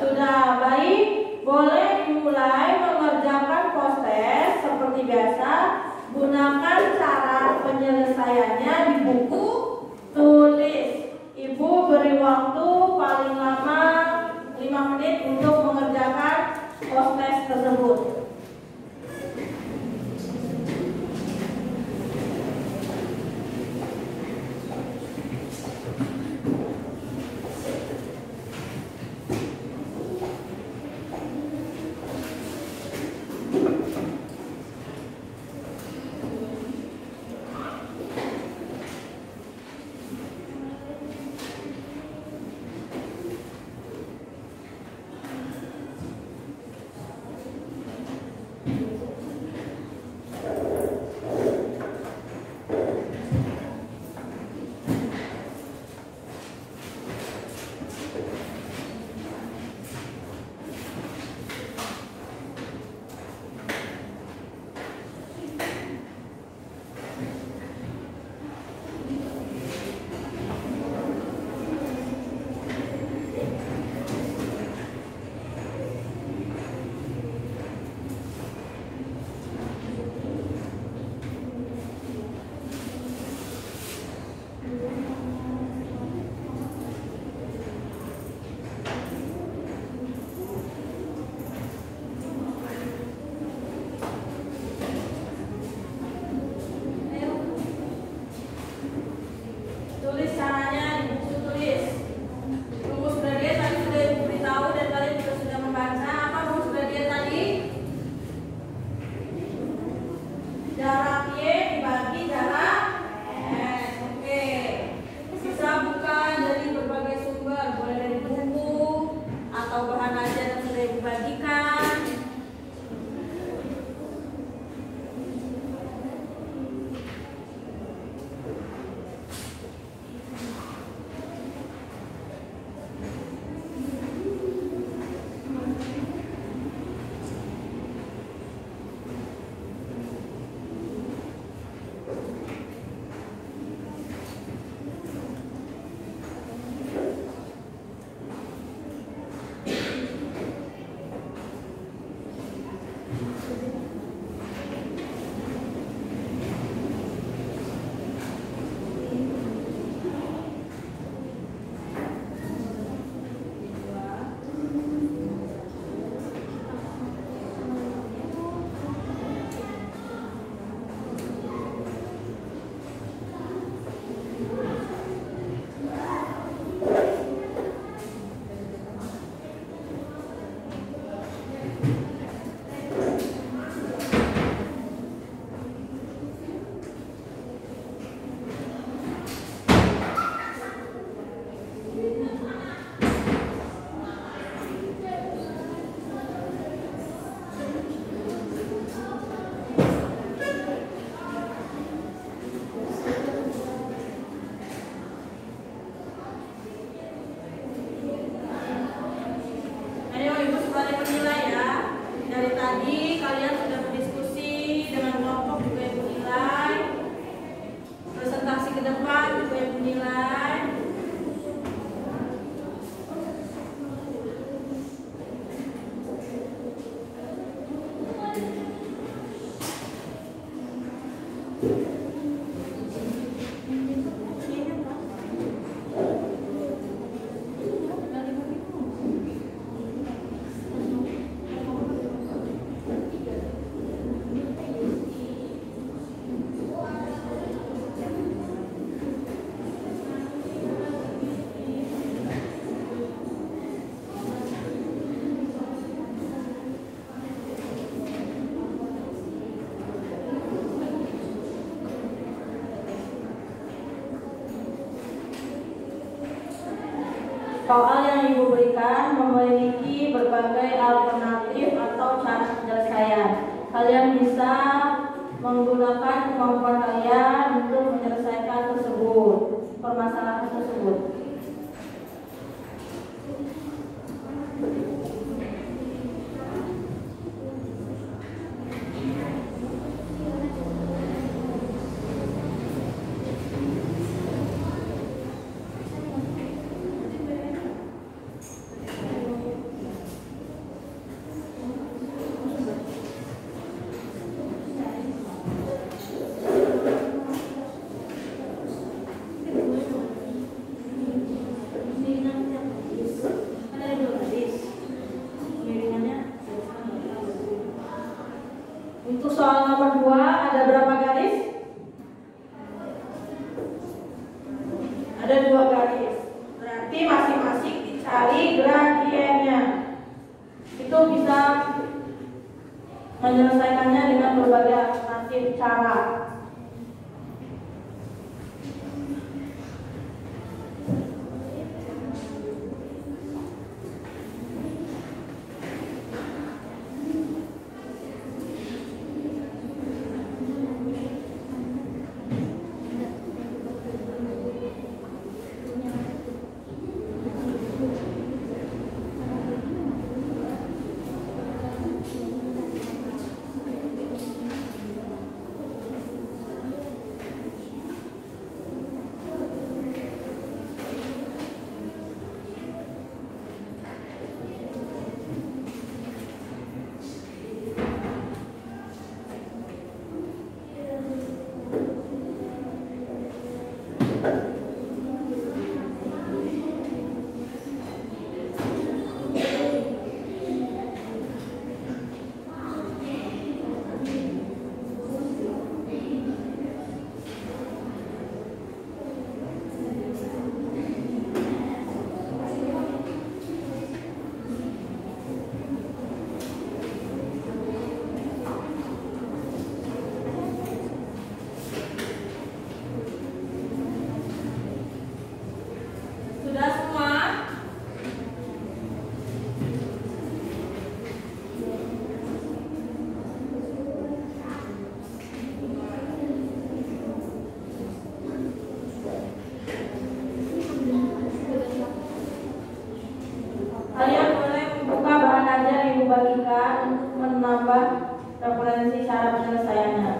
Speaker 1: Sudah, baik. Boleh dimulai mengerjakan post-test seperti biasa. Gunakan cara penyelesaiannya di buku tulis. Ibu beri waktu paling lama 5 menit untuk mengerjakan post-test tersebut. Tulis caranya di buku tulis. Rumus gradien tadi sudah ibu beritahu dan kalian juga sudah membaca. Apa rumus gradien tadi? Jarak Y dibagi jarak S. Oke. Bisa bukan dari berbagai sumber, boleh dari buku atau bahan ajar yang sudah ibu bagikan. Soal yang ibu berikan memiliki berbagai alternatif atau cara penyelesaian. Kalian bisa menggunakan kemampuan kalian untuk menyelesaikan permasalahan tersebut. Ada 2 garis. Berarti masing-masing dicari gradiennya. Itu bisa menyelesaikannya dengan berbagai alternatif cara. Sudah semua? Kalian boleh membuka bahan ajar yang Ibu bagikan untuk menambah referensi cara penyelesaiannya.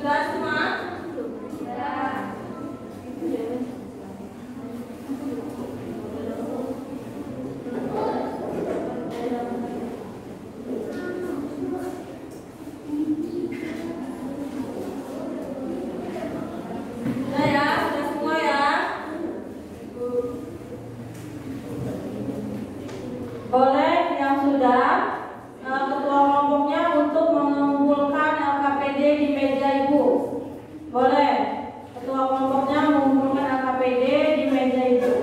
Speaker 1: Sudah semua? Sudah ya, sudah semua ya. Boleh yang sudah ketua kelompoknya untuk mengumpulkan LKPD di meja Ibu. Boleh ketua kelompoknya mengumpulkan LKPD di meja Ibu.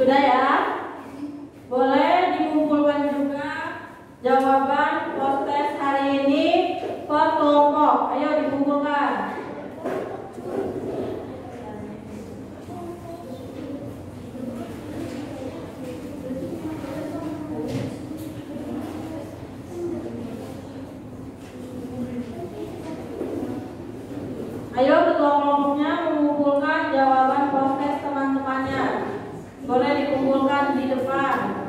Speaker 1: Sudah ya? Boleh dikumpulkan juga jawaban post-test hari ini per kelompok. Ayo dikumpulkan. Ayo ketua kelompoknya mengumpulkan jawaban post-test teman-temannya. Boleh dikumpulkan di depan.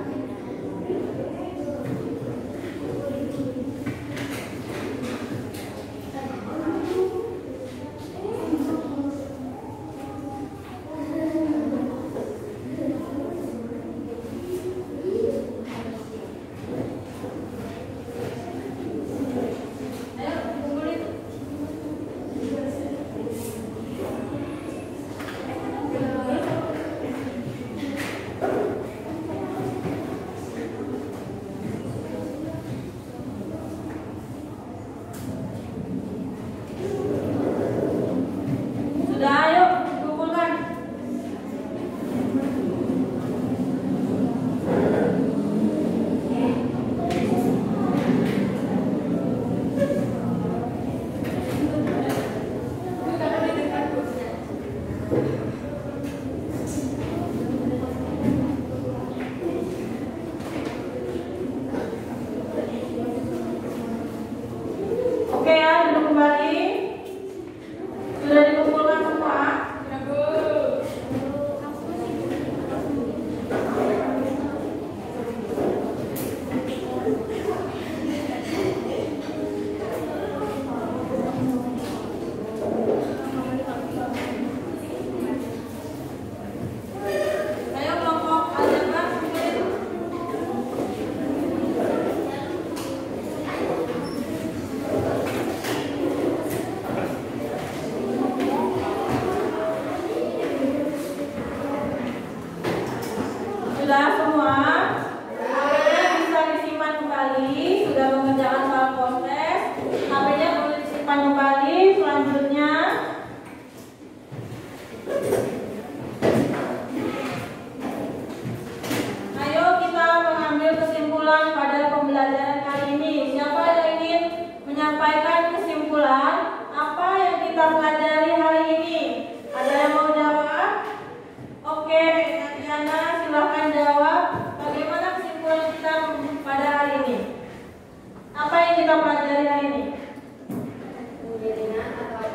Speaker 1: Isyana, silahkan jawab. Bagaimana kesimpulan kita pada hari ini? Apa yang kita pelajari hari ini?
Speaker 4: Penggiringan atau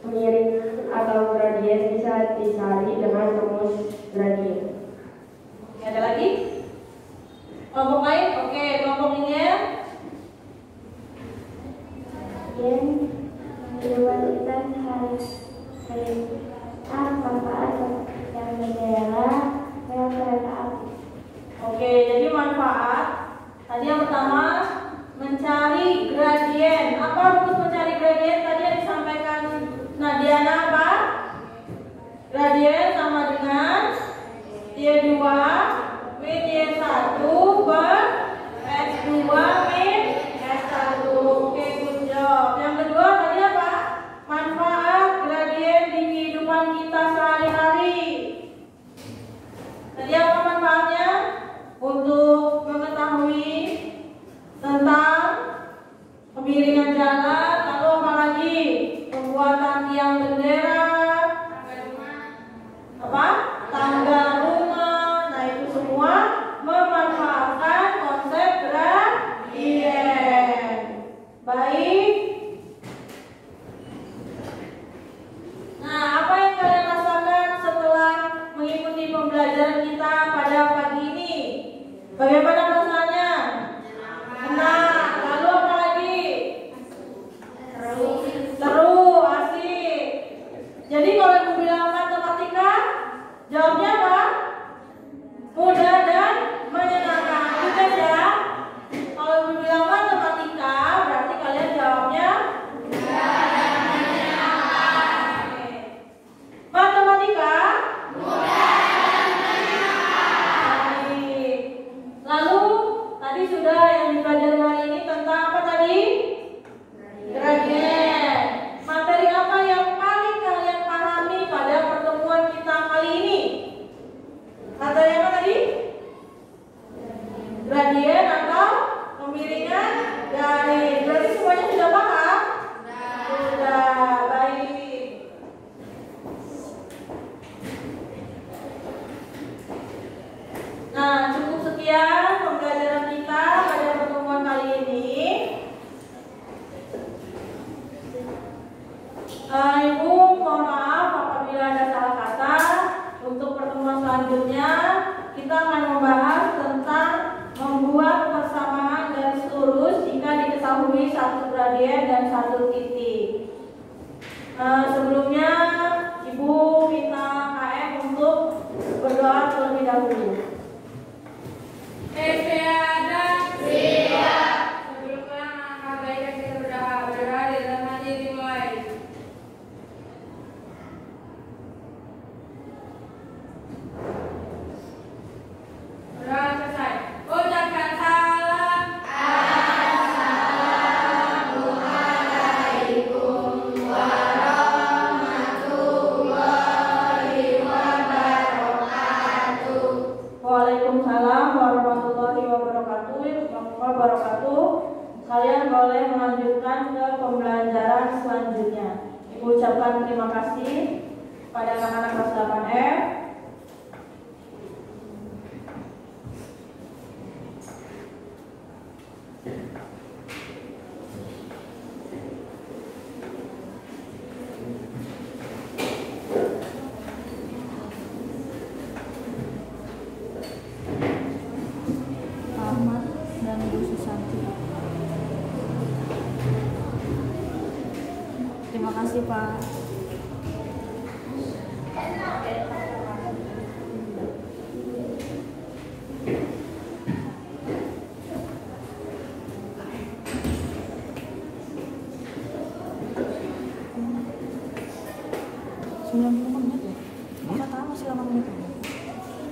Speaker 4: pengiringan atau gradien bisa dicari dengan rumus gradien.
Speaker 1: Ada lagi? Kelompok lain? Oke, kelompok ini ya.
Speaker 4: Gradien mendualitas harus manfaat yang berbeda rel kereta api.
Speaker 1: Oke, jadi manfaat. Tadi yang pertama mencari gradien. Apa rumus mencari gradien? Tadi yang disampaikan Nadiana apa? Gradien sama dengan Y2 min Y1 per S2 min S1. Oke, good job. Yang kedua tadi apa? Manfaat gradien di kehidupan kita sehari-hari. Tadi apa manfaatnya? Untuk mengetahui tentang kemiringan jalan, lalu apa lagi? Pembuatan tiang bendera, apa? Tangga rumah. Nah, itu semua memanfaatkan konsep gradien. Baik. Nah, apa yang kalian rasakan setelah mengikuti pembelajaran kita pada pagi ini? Bagaimana perasaannya? Tenang. Lalu apa lagi? Seru, asik. Jadi kalau ibu bilang matematika, jawabnya apa? Mudah dan menyenangkan. Gitu ya. Kalau ibu bilang matematika, berarti kalian jawabnya mudah dan menyenangkan. Matematika mudah dan menyenangkan. Lalu tadi sudah yang dipelajari hari ini tentang apa tadi? Gradien. Materi apa yang paling kalian pahami pada pertemuan kita kali ini? Materi apa tadi? Gradien atau kemiringan garis. Berarti semuanya sudah paham? Sudah. Baik. Nah, cukup sekian pembelajaran kita pada pertemuan kali ini. Ibu mohon maaf apabila ada salah kata. Untuk pertemuan selanjutnya kita akan membahas tentang membuat persamaan garis lurus jika diketahui satu gradien dan satu titik. Sebelumnya Ibu minta KM untuk berdoa terlebih dahulu.
Speaker 3: Sebelum pulang, angka baiknya kita berdoa di dalam hati dimulai. Berdoa selesai. Ucapkan salam. Assalamualaikum warahmatullahi wabarakatuh.
Speaker 1: Waalaikumsalam warahmatullahi wabarakatuh. Kalian boleh melanjutkan ke pembelajaran selanjutnya. Ibu ucapkan terima kasih pada anak-anak kelas 8F. Ahmad dan Bu Susanti. Terima kasih Pak.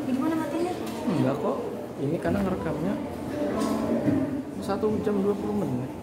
Speaker 1: Gimana matinya?
Speaker 8: Enggak kok, ini karena ngerekamnya 1 jam 20 menit.